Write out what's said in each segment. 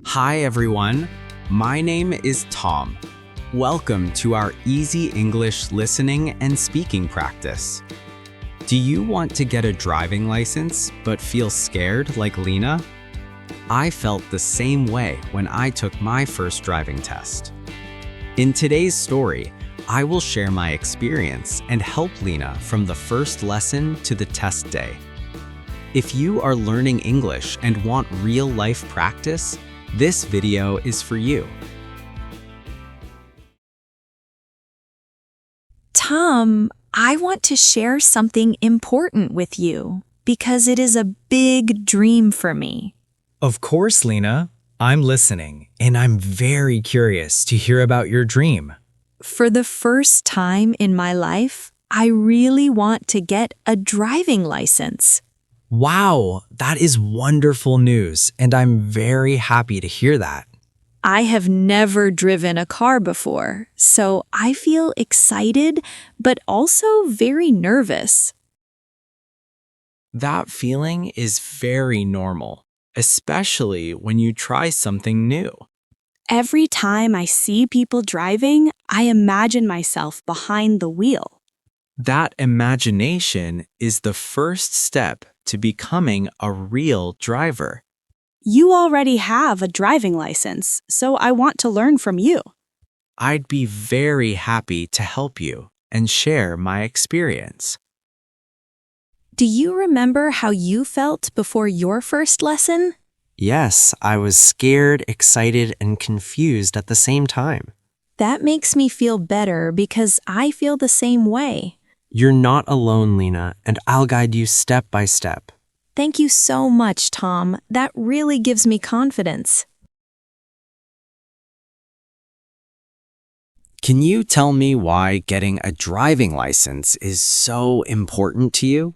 Hi everyone, my name is Tom. Welcome to our easy English listening and speaking practice. Do you want to get a driving license but feel scared like Lina? I felt the same way when I took my first driving test. In today's story, I will share my experience and help Lina from the first lesson to the test day. If you are learning English and want real-life practice, this video is for you. Tom, I want to share something important with you because it is a big dream for me. Of course, Lina. I'm listening, and I'm very curious to hear about your dream. For the first time in my life, I really want to get a driving license. Wow, that is wonderful news, and I'm very happy to hear that. I have never driven a car before, so I feel excited but also very nervous. That feeling is very normal, especially when you try something new. Every time I see people driving, I imagine myself behind the wheel. That imagination is the first step to becoming a real driver. You already have a driving license, so I want to learn from you. I'd be very happy to help you and share my experience. Do you remember how you felt before your first lesson? Yes, I was scared, excited, and confused at the same time. That makes me feel better because I feel the same way. You're not alone, Lina, and I'll guide you step by step. Thank you so much, Tom. That really gives me confidence. Can you tell me why getting a driving license is so important to you?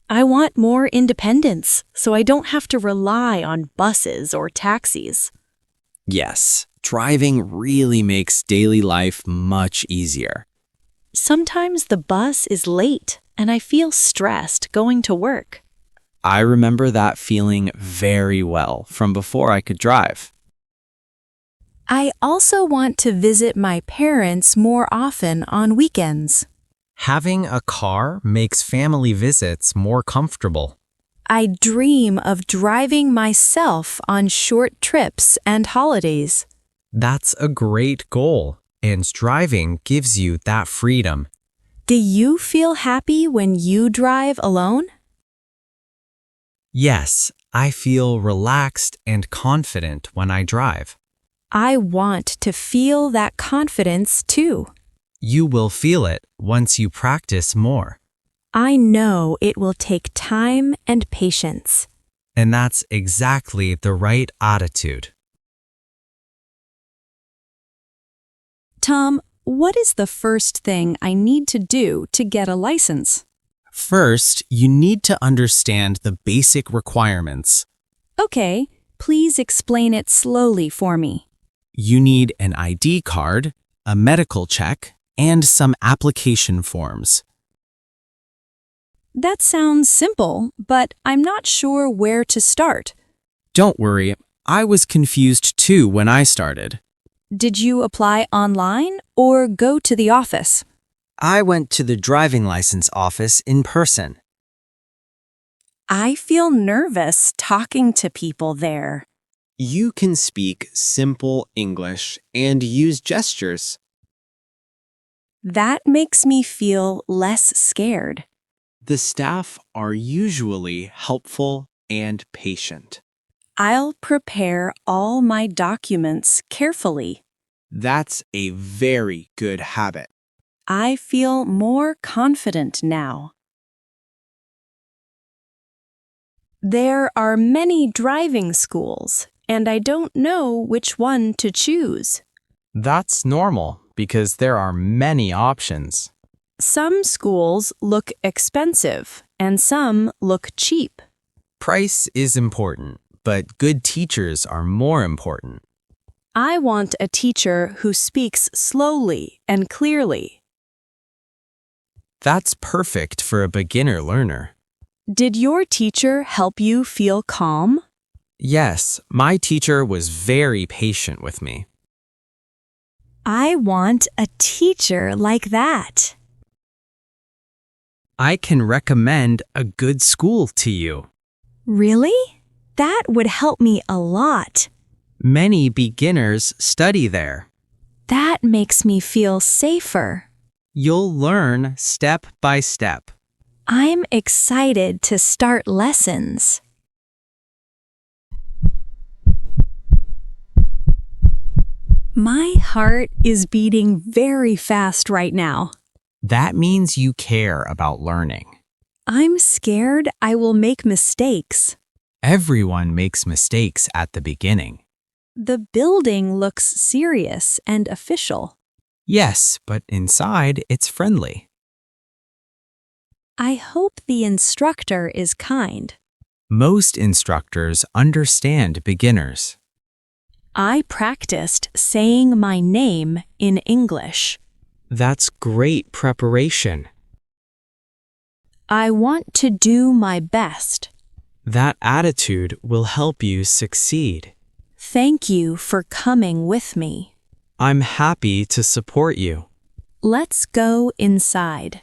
I want more independence, so I don't have to rely on buses or taxis. Yes, driving really makes daily life much easier. Sometimes the bus is late, and I feel stressed going to work. I remember that feeling very well from before I could drive. I also want to visit my parents more often on weekends. Having a car makes family visits more comfortable. I dream of driving myself on short trips and holidays. That's a great goal, and driving gives you that freedom. Do you feel happy when you drive alone? Yes, I feel relaxed and confident when I drive. I want to feel that confidence too. You will feel it once you practice more. I know it will take time and patience. And that's exactly the right attitude. Tom, what is the first thing I need to do to get a license? First, you need to understand the basic requirements. Okay, please explain it slowly for me. You need an ID card, a medical check, and some application forms. That sounds simple, but I'm not sure where to start. Don't worry, I was confused too when I started. Did you apply online or go to the office? I went to the driving license office in person. I feel nervous talking to people there. You can speak simple English and use gestures. That makes me feel less scared. The staff are usually helpful and patient. I'll prepare all my documents carefully. That's a very good habit. I feel more confident now. There are many driving schools, and I don't know which one to choose. That's normal because there are many options. Some schools look expensive, and some look cheap. Price is important, but good teachers are more important. I want a teacher who speaks slowly and clearly. That's perfect for a beginner learner. Did your teacher help you feel calm? Yes, my teacher was very patient with me. I want a teacher like that. I can recommend a good school to you. Really? That would help me a lot. Many beginners study there. That makes me feel safer. You'll learn step by step. I'm excited to start lessons. My heart is beating very fast right now. That means you care about learning. I'm scared I will make mistakes. Everyone makes mistakes at the beginning. The building looks serious and official. Yes, but inside it's friendly. I hope the instructor is kind. Most instructors understand beginners. I practiced saying my name in English. That's great preparation. I want to do my best. That attitude will help you succeed. Thank you for coming with me. I'm happy to support you. Let's go inside.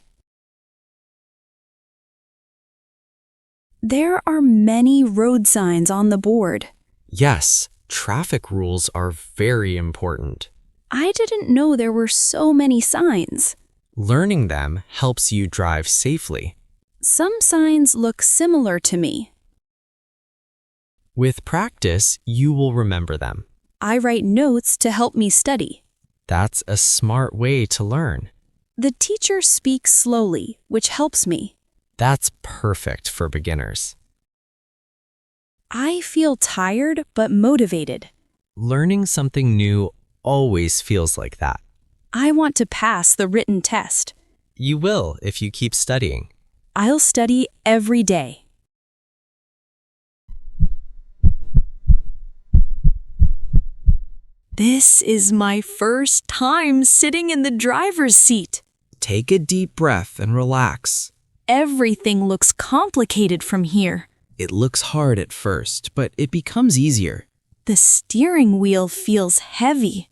There are many road signs on the board. Yes, traffic rules are very important. I didn't know there were so many signs. Learning them helps you drive safely. Some signs look similar to me. With practice, you will remember them. I write notes to help me study. That's a smart way to learn. The teacher speaks slowly, which helps me. That's perfect for beginners. I feel tired but motivated. Learning something new always feels like that. I want to pass the written test. You will if you keep studying. I'll study every day. This is my first time sitting in the driver's seat. Take a deep breath and relax. Everything looks complicated from here. It looks hard at first, but it becomes easier. The steering wheel feels heavy.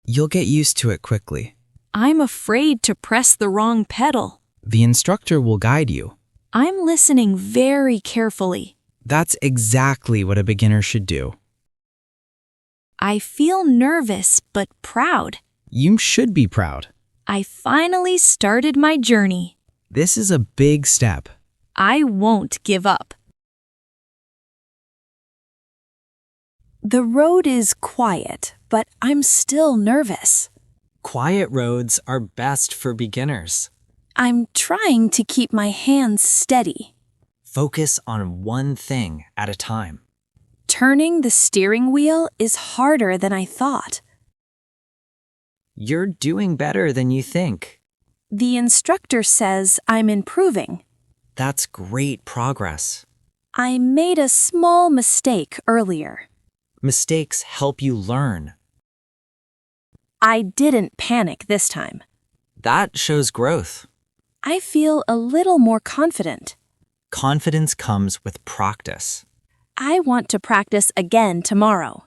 You'll get used to it quickly. I'm afraid to press the wrong pedal. The instructor will guide you. I'm listening very carefully. That's exactly what a beginner should do. I feel nervous but proud. You should be proud. I finally started my journey. This is a big step. I won't give up. The road is quiet, but I'm still nervous. Quiet roads are best for beginners. I'm trying to keep my hands steady. Focus on one thing at a time. Turning the steering wheel is harder than I thought. You're doing better than you think. The instructor says I'm improving. That's great progress. I made a small mistake earlier. Mistakes help you learn. I didn't panic this time. That shows growth. I feel a little more confident. Confidence comes with practice. I want to practice again tomorrow.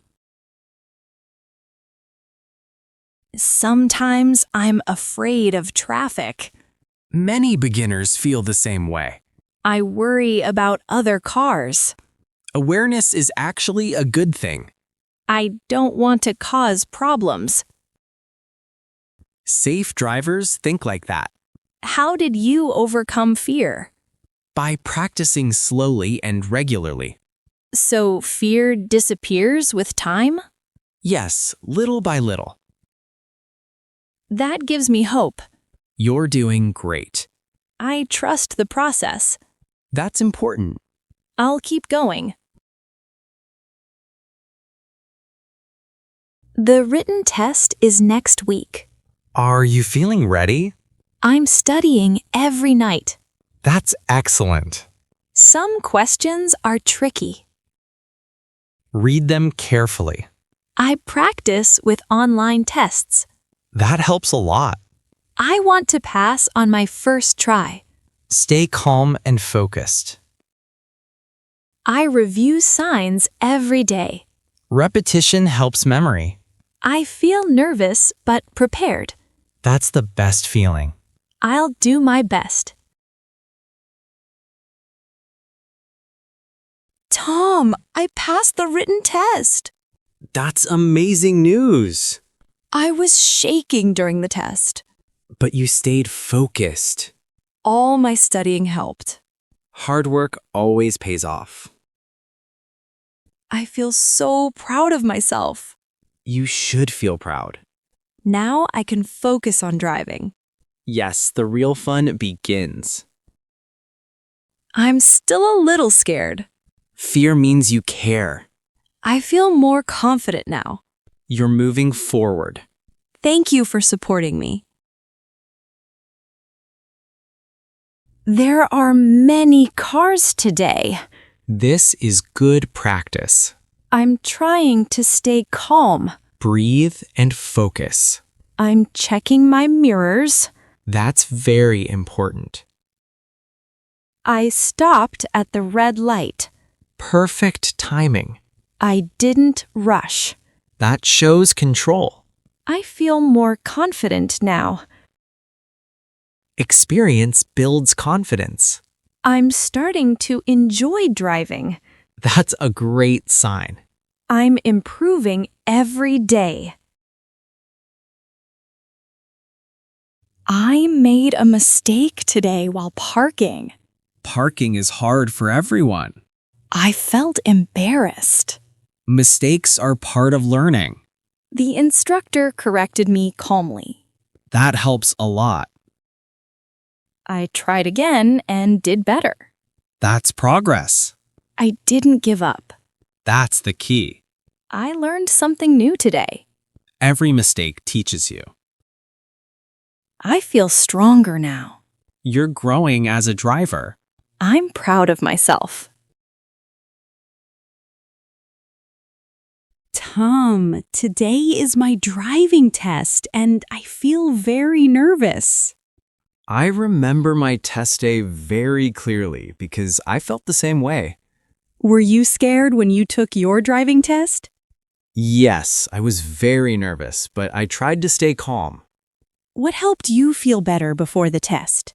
Sometimes I'm afraid of traffic. Many beginners feel the same way. I worry about other cars. Awareness is actually a good thing. I don't want to cause problems. Safe drivers think like that. How did you overcome fear? By practicing slowly and regularly. So fear disappears with time? Yes, little by little. That gives me hope. You're doing great. I trust the process. That's important. I'll keep going. The written test is next week. Are you feeling ready? I'm studying every night. That's excellent. Some questions are tricky. Read them carefully. I practice with online tests. That helps a lot. I want to pass on my first try. Stay calm and focused. I review signs every day. Repetition helps memory. I feel nervous but prepared. That's the best feeling. I'll do my best. Tom, I passed the written test. That's amazing news. I was shaking during the test. But you stayed focused. All my studying helped. Hard work always pays off. I feel so proud of myself. You should feel proud. Now I can focus on driving. Yes, the real fun begins. I'm still a little scared. Fear means you care. I feel more confident now. You're moving forward. Thank you for supporting me. There are many cars today. This is good practice. I'm trying to stay calm. Breathe and focus. I'm checking my mirrors. That's very important. I stopped at the red light. Perfect timing. I didn't rush. That shows control. I feel more confident now. Experience builds confidence. I'm starting to enjoy driving. That's a great sign. I'm improving every day. I made a mistake today while parking. Parking is hard for everyone. I felt embarrassed. Mistakes are part of learning. The instructor corrected me calmly. That helps a lot. I tried again and did better. That's progress. I didn't give up. That's the key. I learned something new today. Every mistake teaches you. I feel stronger now. You're growing as a driver. I'm proud of myself. Tom, today is my driving test and I feel very nervous. I remember my test day very clearly because I felt the same way. Were you scared when you took your driving test? Yes, I was very nervous, but I tried to stay calm. What helped you feel better before the test?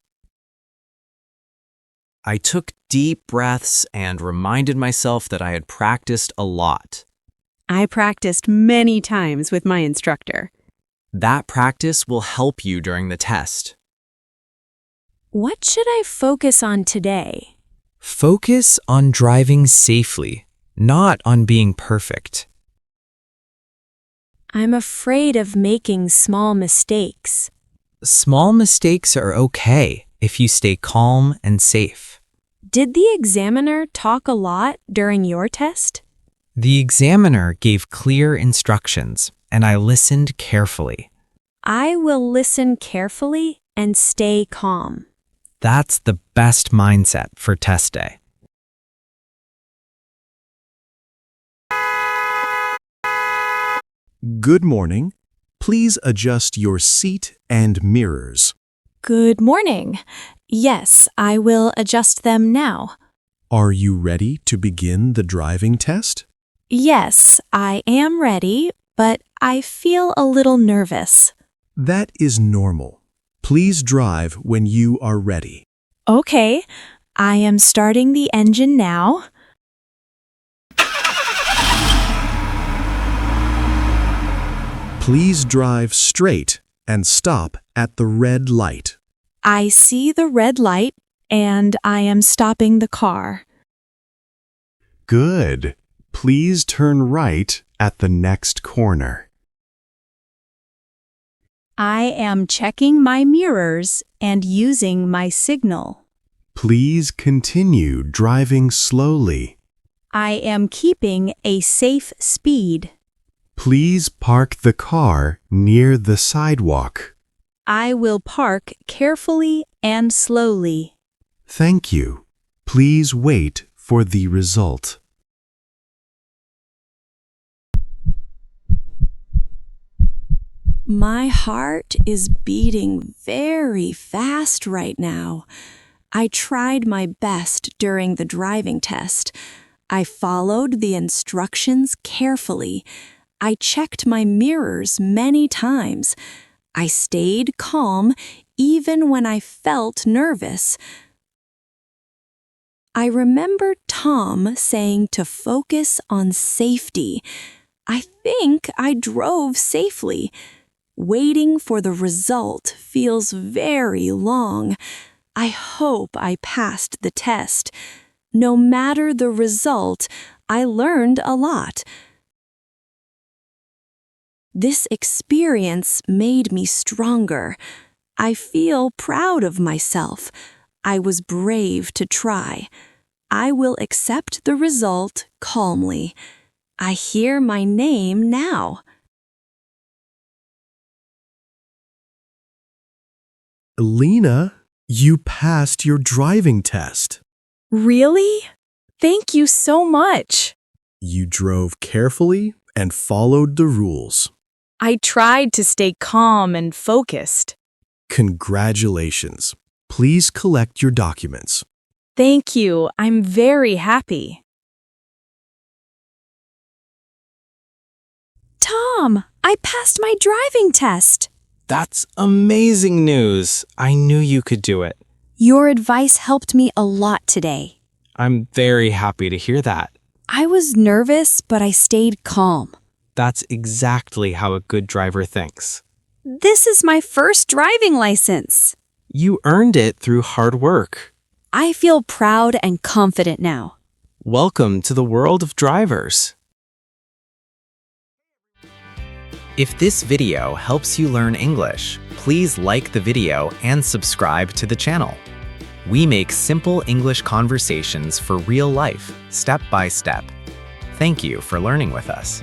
I took deep breaths and reminded myself that I had practiced a lot. I practiced many times with my instructor. That practice will help you during the test. What should I focus on today? Focus on driving safely, not on being perfect. I'm afraid of making small mistakes. Small mistakes are okay if you stay calm and safe. Did the examiner talk a lot during your test? The examiner gave clear instructions, and I listened carefully. I will listen carefully and stay calm. That's the best mindset for test day. Good morning. Please adjust your seat and mirrors. Good morning. Yes, I will adjust them now. Are you ready to begin the driving test? Yes, I am ready, but I feel a little nervous. That is normal. Please drive when you are ready. Okay, I am starting the engine now. Please drive straight and stop at the red light. I see the red light and I am stopping the car. Good. Please turn right at the next corner. I am checking my mirrors and using my signal. Please continue driving slowly. I am keeping a safe speed. Please park the car near the sidewalk. I will park carefully and slowly. Thank you. Please wait for the result. My heart is beating very fast right now. I tried my best during the driving test. I followed the instructions carefully. I checked my mirrors many times. I stayed calm even when I felt nervous. I remember Tom saying to focus on safety. I think I drove safely. Waiting for the result feels very long. I hope I passed the test. No matter the result, I learned a lot. This experience made me stronger. I feel proud of myself. I was brave to try. I will accept the result calmly. I hear my name now. Lina, you passed your driving test. Really? Thank you so much. You drove carefully and followed the rules. I tried to stay calm and focused. Congratulations. Please collect your documents. Thank you. I'm very happy. Tom, I passed my driving test. That's amazing news. I knew you could do it. Your advice helped me a lot today. I'm very happy to hear that. I was nervous, but I stayed calm. That's exactly how a good driver thinks. This is my first driving license. You earned it through hard work. I feel proud and confident now. Welcome to the world of drivers. If this video helps you learn English, please like the video and subscribe to the channel. We make simple English conversations for real life, step by step. Thank you for learning with us.